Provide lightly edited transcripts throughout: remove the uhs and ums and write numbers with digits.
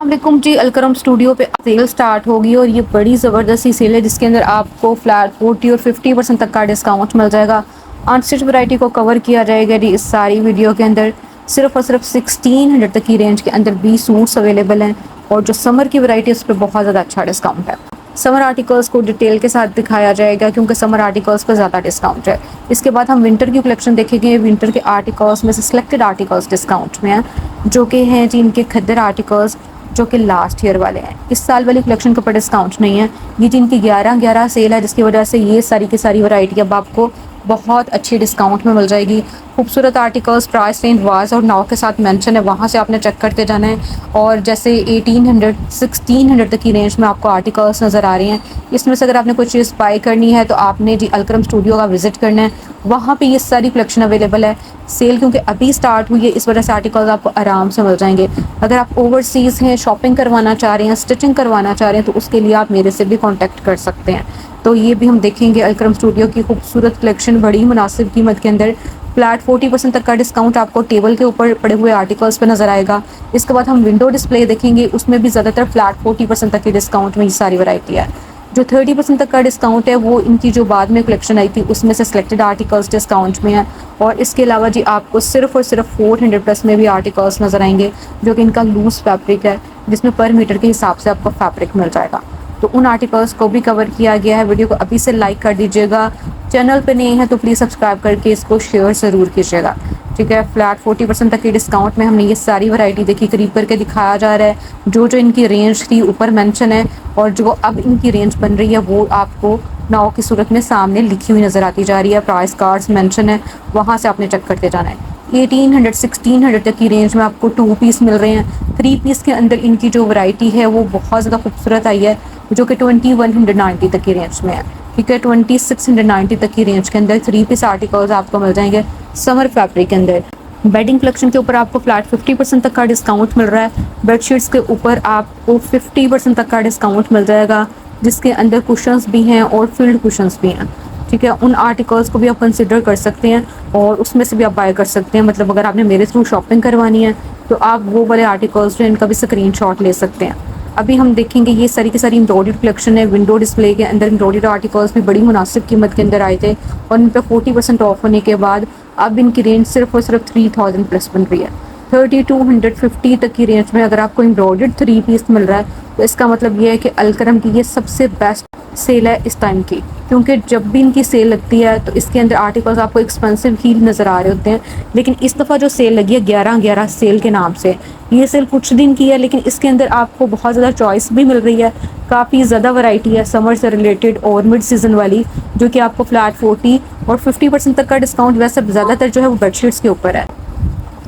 वालेकुम जी, अलकरम स्टूडियो पे cell start होगी और ये बड़ी ज़बरदस्ती सेल है जिसके अंदर आपको फ्लैट 40 और 50% तक का डिस्काउंट मिल जाएगा। अनस्टिच वैरायटी को कवर किया जाएगा जी इस सारी वीडियो के अंदर। सिर्फ और सिर्फ 1600 तक की रेंज के अंदर 20 सूट्स अवेलेबल हैं और जो समर की वैरायटी है उस पर बहुत ज़्यादा अच्छा डिस्काउंट है। समर आर्टिकल्स को डिटेल के साथ दिखाया जाएगा क्योंकि समर आर्टिकल्स पर ज़्यादा डिस्काउंट है। इसके बाद हम विंटर की कलेक्शन देखेंगे। विंटर के आर्टिकल्स में से सिलेक्टेड आर्टिकल्स डिस्काउंट में हैं जो कि हैं जी इनके खद्दर आर्टिकल्स जो कि लास्ट ईयर वाले हैं। इस साल वाली कलेक्शन के ऊपर डिस्काउंट नहीं है। ये जिनकी 11/11 सेल है जिसकी वजह से ये सारी की सारी वैरायटी अब आपको बहुत अच्छी डिस्काउंट में मिल जाएगी। खूबसूरत आर्टिकल्स प्राइस रेंज वाज और नाव के साथ मेंशन है, वहाँ से आपने चेक करके जाना है। और जैसे 1800 1600 तक की रेंज में आपको आर्टिकल्स नज़र आ रही हैं। इसमें से अगर आपने कोई चीज़ बाई करनी है तो आपने जी अलकरम स्टूडियो का विजिट करना है, वहाँ पे ये सारी कलेक्शन अवेलेबल है। सेल क्योंकि अभी स्टार्ट हुई है इस वजह से आर्टिकल्स आपको आराम से मिल जाएंगे। अगर आप ओवरसीज़ हैं, शॉपिंग करवाना चाह रहे हैं, स्टिचिंग करवाना चाह रहे हैं तो उसके लिए आप मेरे से भी कॉन्टैक्ट कर सकते हैं। तो ये भी हम देखेंगे अलकरम स्टूडियो की खूबसूरत कलेक्शन बड़ी मुनासिब कीमत के अंदर। फ्लैट 40% तक का डिस्काउंट आपको टेबल के ऊपर पड़े हुए आर्टिकल्स पे नज़र आएगा। इसके बाद हम विंडो डिस्प्ले देखेंगे, उसमें भी ज़्यादातर फ्लैट 40% तक की डिस्काउंट में ये सारी वैरायटी है। जो 30% तक का डिस्काउंट है वो इनकी जो बाद में कलेक्शन आई थी उसमें से सिलेक्टेड आर्टिकल्स डिस्काउंट में है। और इसके अलावा जी आपको सिर्फ और सिर्फ 400 प्लस में भी आर्टिकल्स नज़र आएंगे जो कि इनका लूज़ फैब्रिक है जिसमें पर मीटर के हिसाब से आपको फैब्रिक मिल जाएगा। तो उन आर्टिकल्स को भी कवर किया गया है। वीडियो को अभी से लाइक कर दीजिएगा। चैनल पे नए हैं तो प्लीज़ सब्सक्राइब करके इसको शेयर ज़रूर कीजिएगा। ठीक है, फ्लैट 40% तक की डिस्काउंट में हमने ये सारी वैरायटी देखी, करीब करके दिखाया जा रहा है। जो जो इनकी रेंज थी ऊपर मेंशन है और जो अब इनकी रेंज बन रही है वो आपको नाव की सूरत में सामने लिखी हुई नज़र आती जा रही है। प्राइस कार्ड्स मेंशन है, वहाँ से आपने चेक करते जाना है। 1800 1600 तक की रेंज में आपको 2 पीस मिल रहे हैं। 3 पीस के अंदर इनकी जो वैरायटी है वो बहुत ज़्यादा खूबसूरत आई है जो कि 2190 तक की रेंज में है। ठीक है, 2690 तक की रेंज के अंदर 3 पीस आर्टिकल्स आपको मिल जाएंगे समर फैब्रिक के अंदर। बेडिंग कलेक्शन के ऊपर आपको फ्लैट 50% तक का डिस्काउंट मिल रहा है। बेडशीट्स के ऊपर आपको 50% तक का डिस्काउंट मिल जाएगा जिसके अंदर कुशन्स भी हैं और फील्ड कुशन्स भी हैं। ठीक है, उन आर्टिकल्स को भी आप कंसिडर कर सकते हैं और उसमें से भी आप बाय कर सकते हैं। मतलब अगर आपने मेरे थ्रू शॉपिंग करवानी है तो आप वो वाले आर्टिकल्स जो इनका भी स्क्रीनशॉट ले सकते हैं। अभी हम देखेंगे ये सारी की सारी एम्ब्रॉयडर्ड कलेक्शन है। विंडो डिस्प्ले के अंदर एम्ब्रॉयडर्ड आर्टिकल्स भी बड़ी मुनासिब कीमत के अंदर आए थे और इन पर 40% ऑफ होने के बाद अब इनकी रेंज सिर्फ और सिर्फ 3000 प्लस बन रही है। 3250 तक की रेंज में अगर आपको एम्ब्रॉयडर्ड 3 पीस मिल रहा है तो इसका मतलब ये है कि अलकरम की ये सबसे बेस्ट सेल है इस टाइम की। क्योंकि जब भी इनकी सेल लगती है तो इसके अंदर आर्टिकल्स आपको एक्सपेंसिव ही नज़र आ रहे होते हैं, लेकिन इस दफ़ा जो सेल लगी है 11/11 सेल के नाम से, ये सेल कुछ दिन की है लेकिन इसके अंदर आपको बहुत ज़्यादा चॉइस भी मिल रही है। काफ़ी ज़्यादा वैरायटी है समर से रिलेटेड और मिड सीज़न वाली जो कि आपको फ्लैट 40 और 50% तक का डिस्काउंट वैसे ज़्यादातर जो है वो बेडशीट्स के ऊपर है।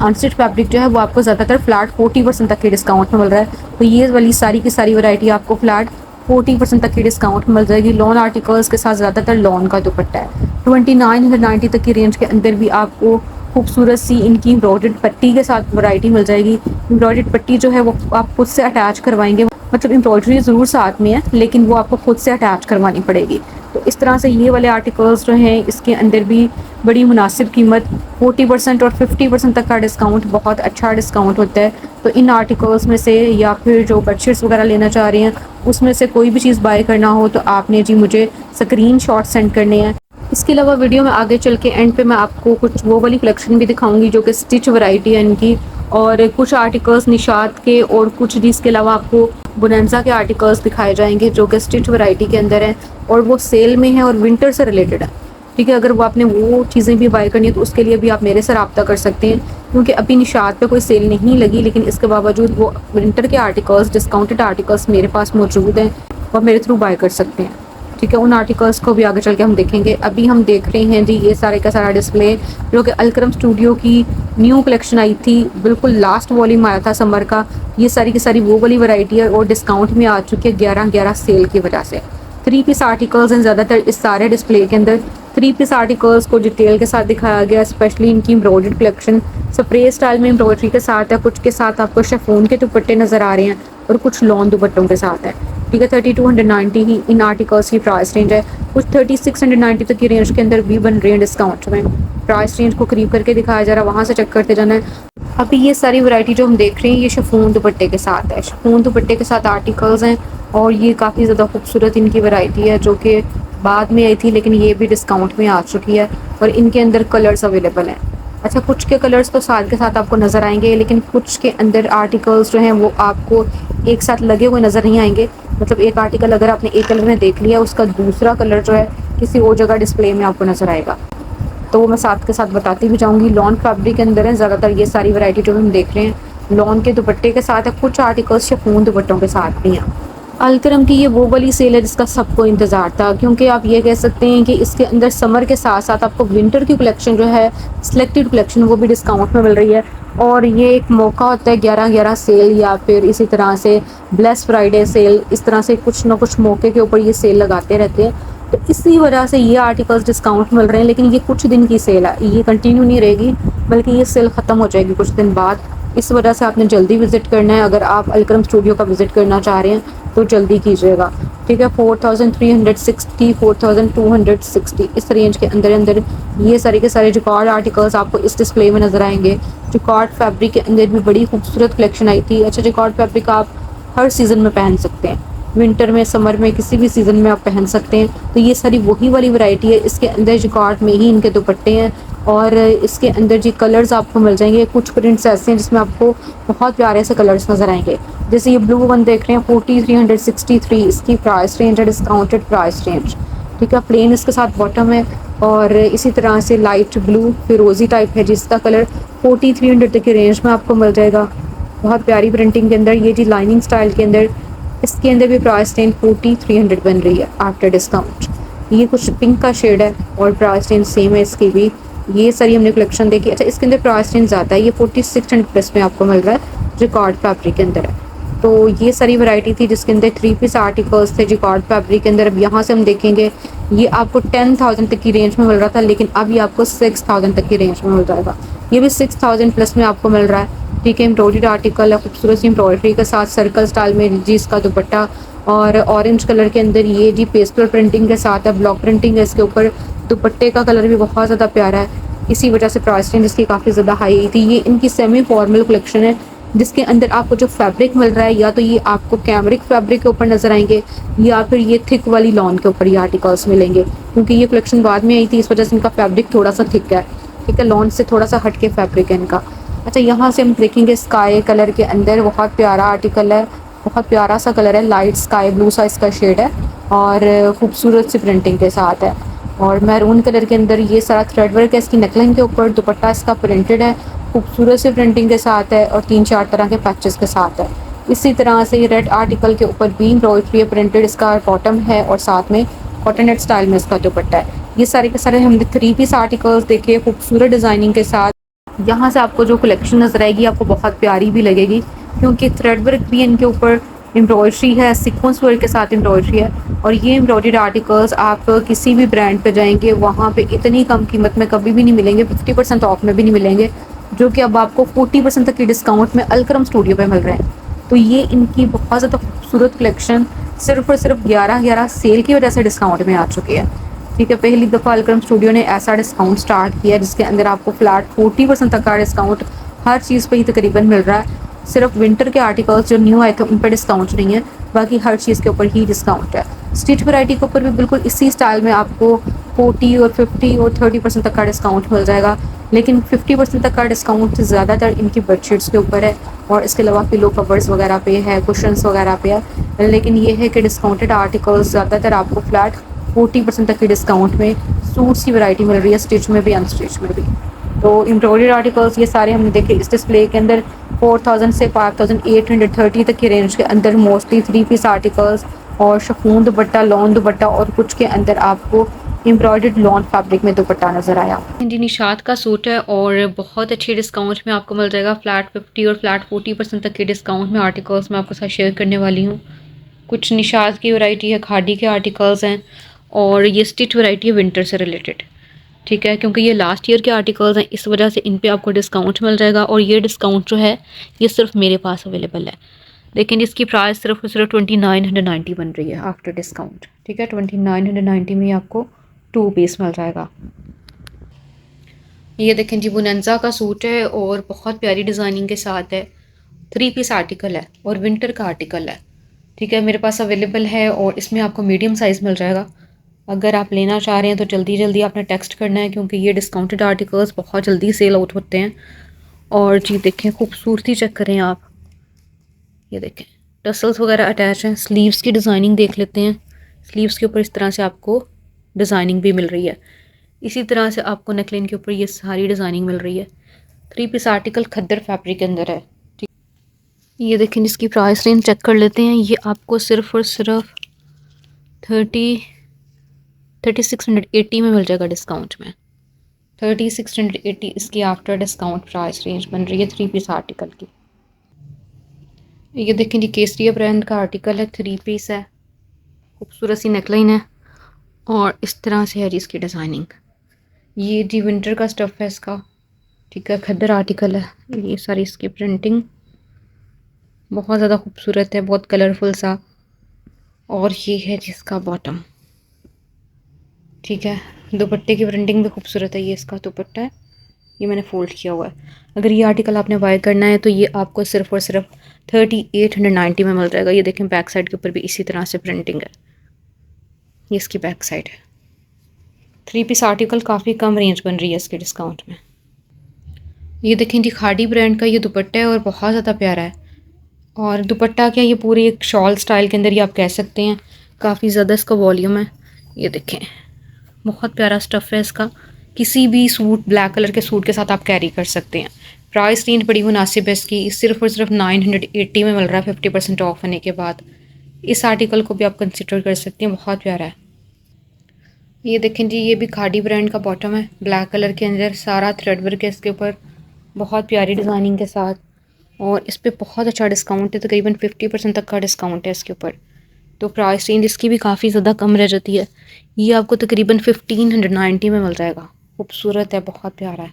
अनस्टिच फैब्रिक जो है वो आपको ज़्यादातर फ्लैट 40% तक के डिस्काउंट में मिल रहा है। तो ये वाली सारी की सारी वैरायटी आपको फ्लैट 40% तक की डिस्काउंट मिल जाएगी। लॉन आर्टिकल्स के साथ ज़्यादातर लॉन का दुपट्टा है। 2990 तक की रेंज के अंदर भी आपको खूबसूरत सी इनकी एम्ब्रॉयडर्ड पट्टी के साथ वैरायटी मिल जाएगी। एम्ब्रॉयडर्ड पट्टी जो है वो आप खुद से अटैच करवाएंगे, मतलब एम्ब्रॉयडरी ज़रूर साथ में है लेकिन वो आपको खुद से अटैच करवानी पड़ेगी। तो इस तरह से ये वाले आर्टिकल्स जो हैं इसके अंदर भी बड़ी मुनासिब कीमत, 40% और 50% तक का डिस्काउंट, बहुत अच्छा डिस्काउंट होता है। तो इन आर्टिकल्स में से या फिर जो बेडशीट्स वगैरह लेना चाह रहे हैं उसमें से कोई भी चीज़ बाय करना हो तो आपने जी मुझे स्क्रीनशॉट सेंड करने हैं। इसके अलावा वीडियो में आगे चल के एंड पे मैं आपको कुछ वो वाली कलेक्शन भी दिखाऊंगी जो कि स्टिच वैरायटी है इनकी, और कुछ आर्टिकल्स निशात के और कुछ जिसके अलावा आपको बोनेंजा के आर्टिकल्स दिखाए जाएंगे जो कि स्टिच वैरायटी के अंदर है और वो सेल में है और विंटर से रिलेटेड है। ठीक है, अगर वो आपने वो चीज़ें भी बाय करनी है तो उसके लिए भी आप मेरे से रब्ता कर सकते हैं क्योंकि अभी निशात पे कोई सेल नहीं लगी, लेकिन इसके बावजूद वो विंटर के आर्टिकल्स, डिस्काउंटेड आर्टिकल्स मेरे पास मौजूद हैं और मेरे थ्रू बाय कर सकते हैं। ठीक है, उन आर्टिकल्स को भी आगे चल के हम देखेंगे। अभी हम देख रहे हैं जी ये सारे का सारा डिस्प्ले जो कि अलकरम स्टूडियो की न्यू कलेक्शन आई थी, बिल्कुल लास्ट वॉल्यूम आया था समर का। ये सारी की सारी वो वाली वैरायटी है और डिस्काउंट में आ चुकी है 11/11 सेल की वजह से। 3 पीस आर्टिकल्स हैं ज़्यादातर इस सारे डिस्प्ले के अंदर। 3 पीस आर्टिकल्स को डिटेल के साथ दिखाया गया, स्पेशली इनकी एम्ब्रॉयडर्ड कलेक्शन स्प्रे स्टाइल में एम्ब्रॉयडरी के साथ है। कुछ के साथ आपको शेफोन के दुपट्टे नज़र आ रहे हैं और कुछ लॉन दुपट्टों के साथ है। ठीक है, 3290 ही इन आर्टिकल्स की प्राइस रेंज है। कुछ 3690 तक की रेंज के अंदर भी बन रहे हैं डिस्काउंट में। प्राइस रेंज को करीब करके दिखाया जा रहा है, वहाँ से चेक करते जाना है। अभी ये सारी वैरायटी जो हम देख रहे हैं ये शिफॉन दुपट्टे के साथ है, शिफॉन दुपट्टे के साथ आर्टिकल्स हैं और ये काफ़ी ज़्यादा खूबसूरत इनकी वैरायटी है जो कि बाद में आई थी, लेकिन ये भी डिस्काउंट में आ चुकी है और इनके अंदर कलर्स अवेलेबल हैं। अच्छा, कुछ के कलर्स तो साथ के साथ आपको नज़र आएंगे, लेकिन कुछ के अंदर आर्टिकल्स जो हैं वो आपको एक साथ लगे हुए नज़र नहीं आएंगे। मतलब एक आर्टिकल अगर आपने एक कलर में देख लिया, उसका दूसरा कलर जो है किसी और जगह डिस्प्ले में आपको नज़र आएगा। तो वो मैं साथ के साथ बताती भी जाऊँगी। लॉन फैब्रिक के अंदर है ज़्यादातर ये सारी वैरायटी जो हम देख रहे हैं, लॉन के दुपट्टे के साथ है, कुछ आर्टिकल्स शिफॉन दुपट्टों के साथ भी हैं। अलकरम की ये वो वाली सेल है जिसका सबको इंतज़ार था, क्योंकि आप ये कह सकते हैं कि इसके अंदर समर के साथ साथ आपको विंटर की कलेक्शन जो है, सिलेक्टेड कलेक्शन, वो भी डिस्काउंट में मिल रही है। और ये एक मौका होता है 11/11 सेल या फिर इसी तरह से ब्लेस फ्राइडे सेल, इस तरह से कुछ ना कुछ मौके के ऊपर ये सेल लगाते रहते हैं। तो इसी वजह से ये आर्टिकल्स डिस्काउंट मिल रहे हैं, लेकिन ये कुछ दिन की सेल है, ये कंटिन्यू नहीं रहेगी, बल्कि ये सेल ख़त्म हो जाएगी कुछ दिन बाद। इस वजह से आपने जल्दी विज़िट करना है। अगर आप अलकरम स्टूडियो का विज़िट करना चाह रहे हैं तो जल्दी कीजिएगा, ठीक है। 4360, 4260 इस रेंज के अंदर अंदर ये सारे के सारे जिकॉर्ड आर्टिकल्स आपको इस डिस्प्ले में नज़र आएंगे। जिकॉर्ड फैब्रिक के अंदर भी बड़ी खूबसूरत कलेक्शन आई थी। अच्छा, जिकॉर्ड फैब्रिक आप हर सीज़न में पहन सकते हैं, विंटर में, समर में, किसी भी सीज़न में आप पहन सकते हैं। तो ये सारी वही वाली वैरायटी है। इसके अंदर जिकॉर्ड में ही इनके दुपट्टे हैं और इसके अंदर जी कलर्स आपको मिल जाएंगे। कुछ प्रिंट्स ऐसे हैं जिसमें आपको बहुत प्यारे से कलर्स नज़र आएंगे। जैसे ये ब्लू वन देख रहे हैं, 4363 इसकी प्राइस रेंज है, डिस्काउंटेड प्राइस रेंज, ठीक है। प्लेन इसके साथ बॉटम है और इसी तरह से लाइट ब्लू फिरोज़ी टाइप है जिसका कलर 4300 तक की रेंज में आपको मिल जाएगा। बहुत प्यारी प्रिंटिंग के अंदर, ये जी लाइनिंग स्टाइल के अंदर, इसके अंदर भी प्राइस रेंज 4300 बन रही है आफ्टर डिस्काउंट। ये कुछ पिंक का शेड है और प्राइस रेंज सेम है इसकी भी। ये सारी हमने कलेक्शन देखी। अच्छा, इसके अंदर प्राइस रेंज ज़्यादा है, ये 4600 प्लस में आपको मिल रहा है, जिकॉर्ड फैब्रिक के अंदर है। तो ये सारी वैरायटी थी जिसके अंदर 3 पीस आर्टिकल्स थे जिकॉर्ड फैब्रिक के अंदर। अब यहाँ से हम देखेंगे, ये आपको 10,000 तक की रेंज में मिल रहा था, लेकिन अब ये आपको 6,000 तक की रेंज में मिल जाएगा। ये भी 6,000 प्लस में आपको मिल रहा है, ठीक है। एम्ब्रॉयडर्ड आर्टिकल है, खूबसूरत सी एम्ब्रॉयडरी के साथ सर्कल स्टाइल में जी इसका दुपट्टा, और ऑरेंज कलर के अंदर ये जी पेस्टल प्रिंटिंग के साथ है, ब्लॉक प्रिंटिंग है इसके ऊपर। दुपट्टे का कलर भी बहुत ज़्यादा प्यारा है, इसी वजह से प्राइस रेंज इसकी काफ़ी ज़्यादा हाई थी। ये इनकी सेमी फॉर्मल कलेक्शन है जिसके अंदर आपको जो फैब्रिक मिल रहा है, या तो ये आपको कैमरिक फैब्रिक के ऊपर नज़र आएंगे या फिर ये थिक वाली लॉन के ऊपर ये आर्टिकल्स मिलेंगे, क्योंकि ये कलेक्शन बाद में आई थी, इस वजह से इनका फैब्रिक थोड़ा सा थिक है, ठीक है। लॉन से थोड़ा सा हट के फैब्रिक है इनका। अच्छा, यहाँ से हम देखेंगे स्काई कलर के अंदर बहुत प्यारा आर्टिकल है, बहुत प्यारा सा कलर है, लाइट स्काई ब्लू सा इसका शेड है और खूबसूरत सी प्रिंटिंग के साथ है। और मैरून कलर के अंदर ये सारा थ्रेड वर्क है इसकी नेकलाइन के ऊपर, दुपट्टा इसका प्रिंटेड है, खूबसूरत से प्रिंटिंग के साथ है और 3-4 तरह के पैचेस के साथ है। इसी तरह से रेड आर्टिकल के ऊपर भी एम्ब्रॉयडरी प्रिंटेड इसका बॉटम है और साथ में कॉटन स्टाइल में इसका दुपट्टा है। ये सारे के सारे हमने 3 पीस आर्टिकल्स देखे खूबसूरत डिज़ाइनिंग के साथ। यहाँ से आपको जो कलेक्शन नज़र आएगी आपको बहुत प्यारी भी लगेगी, क्योंकि थ्रेड वर्क भी इनके ऊपर एम्ब्रॉयडरी है, सीक्वेंस वर्क के साथ एम्ब्रॉयडरी है। और ये एम्ब्रॉयडर्ड आर्टिकल्स आप किसी भी ब्रांड पे जाएंगे वहाँ पे इतनी कम कीमत में कभी भी नहीं मिलेंगे, 50% ऑफ में भी नहीं मिलेंगे, जो कि अब आपको 40% तक की डिस्काउंट में अलकरम स्टूडियो पे मिल रहे हैं। तो ये इनकी बहुत ज़्यादा खूबसूरत कलेक्शन सिर्फ और सिर्फ 11/11 सेल की वजह से डिस्काउंट में आ चुकी है, ठीक है। पहली दफ़ा अलकरम स्टूडियो ने ऐसा डिस्काउंट स्टार्ट किया जिसके अंदर आपको फ्लैट 40% तक का डिस्काउंट हर चीज़ पे ही तकरीबन मिल रहा है। सिर्फ विंटर के आर्टिकल्स जो न्यू आए थे उन पर डिस्काउंट नहीं है, बाकी हर चीज़ के ऊपर ही डिस्काउंट है। स्टिच वैरायटी के ऊपर भी बिल्कुल इसी स्टाइल में आपको 40 और 50 और 30% तक का डिस्काउंट मिल जाएगा, लेकिन 50% तक का डिस्काउंट ज़्यादातर इनकी बेडशीट्स के ऊपर है और इसके अलावा पिलो कवर्स वगैरह पे है, कुशन्स वगैरह पे है। लेकिन ये है कि डिस्काउंटेड आर्टिकल्स ज़्यादातर आपको फ्लैट 40% तक की डिस्काउंट में सूट्स की वैरायटी मिल रही है, स्टिच में भी अनस्टिच में भी। तो एम्ब्रॉयडर्ड आर्टिकल्स ये सारे हमने देखे इस डिस्प्ले के अंदर 4000 से 5830 तक की रेंज के अंदर, मोस्टली 3 पीस आर्टिकल्स और शिफॉन दुपट्टा, लॉन दुपट्टा और कुछ के अंदर आपको एम्ब्रॉयडर्ड लॉन फैब्रिक में दुपट्टा नज़र आया। जी निशात का सूट है और बहुत अच्छे डिस्काउंट में आपको मिल जाएगा, फ्लैट 50 और फ्लैट 40% तक के डिस्काउंट में आर्टिकल्स मैं आपके साथ शेयर करने वाली हूँ। कुछ निशात की वैरायटी है, खादी के आर्टिकल्स हैं और ये स्टिच वैरायटी है विंटर से रिलेटेड, ठीक है। क्योंकि ये लास्ट ईयर के आर्टिकल्स हैं इस वजह से इन पे आपको डिस्काउंट मिल जाएगा और ये डिस्काउंट जो है ये सिर्फ मेरे पास अवेलेबल है, लेकिन इसकी प्राइस सिर्फ 2990 बन रही है आफ्टर डिस्काउंट, ठीक है। 2990 में आपको 2 पीस मिल जाएगा। ये देखें जी बुनंजा का सूट है और बहुत प्यारी डिज़ाइनिंग के साथ है। 3 पीस आर्टिकल है और विंटर का आर्टिकल है। ठीक है, मेरे पास अवेलेबल है और इसमें आपको मीडियम साइज़ मिल जाएगा। अगर आप लेना चाह रहे हैं तो जल्दी जल्दी आपने टेक्स्ट करना है, क्योंकि ये डिस्काउंटेड आर्टिकल्स बहुत जल्दी सेल आउट होते हैं। और जी देखें, खूबसूरती चेक करें आप। ये देखें, टसल्स वगैरह अटैच हैं। स्लीव्स की डिज़ाइनिंग देख लेते हैं। स्लीव्स के ऊपर इस तरह से आपको डिज़ाइनिंग भी मिल रही है। इसी तरह से आपको नेकलाइन के ऊपर ये सारी डिज़ाइनिंग मिल रही है। 3 पीस आर्टिकल खद्दर फैब्रिक के अंदर है। ठीक, ये देखें, इसकी प्राइस रेंज चेक कर लेते हैं। ये आपको सिर्फ और सिर्फ 3680 में मिल जाएगा डिस्काउंट में। 3680 इसकी आफ्टर डिस्काउंट प्राइस रेंज बन रही है 3 पीस आर्टिकल की। ये देखें जी, केसरिया ब्रांड का आर्टिकल है, 3 पीस है, खूबसूरत सी नेकलाइन है और इस तरह से है जी इसकी डिज़ाइनिंग। ये जी विंटर का स्टफ़ है इसका। ठीक है, खद्दर आर्टिकल है। ये सारी इसकी प्रिंटिंग बहुत ज़्यादा खूबसूरत है, बहुत कलरफुल सा। और ये है जिसका बॉटम। ठीक है, दुपट्टे की प्रिंटिंग भी खूबसूरत है। ये इसका दुपट्टा है, ये मैंने फ़ोल्ड किया हुआ है। अगर ये आर्टिकल आपने बाय करना है तो ये आपको सिर्फ और सिर्फ 3890 में मिल जाएगा। ये देखें, बैक साइड के ऊपर भी इसी तरह से प्रिंटिंग है। ये इसकी बैक साइड है। 3 पीस आर्टिकल काफ़ी कम रेंज बन रही है इसके डिस्काउंट में। ये देखें जी, खाड़ी ब्रांड का ये दुपट्टा है और बहुत ज़्यादा प्यारा है। और दुपट्टा क्या, ये पूरी एक शॉल स्टाइल के अंदर ये आप कह सकते हैं। काफ़ी ज़्यादा इसका वॉल्यूम है। ये देखें, बहुत प्यारा स्टफ़ है इसका। किसी भी सूट, ब्लैक कलर के सूट के साथ आप कैरी कर सकते हैं। प्राइस रेंज बड़ी मुनासिब है इसकी, सिर्फ और सिर्फ 980 में मिल रहा है 50% ऑफ होने के बाद। इस आर्टिकल को भी आप कंसिडर कर सकते हैं, बहुत प्यारा है। ये देखें जी, ये भी खाड़ी ब्रांड का बॉटम है, ब्लैक कलर के अंदर सारा थ्रेड वर्क है इसके ऊपर, बहुत प्यारी डिज़ाइनिंग के साथ। और इस पर बहुत अच्छा डिस्काउंट है, तकरीबन 50% तक का डिस्काउंट है इसके ऊपर। तो प्राइस रेंज इसकी भी काफ़ी ज़्यादा कम रह जाती है। ये आपको तकरीबन 1590 में मिल जाएगा। खूबसूरत है, बहुत प्यारा है।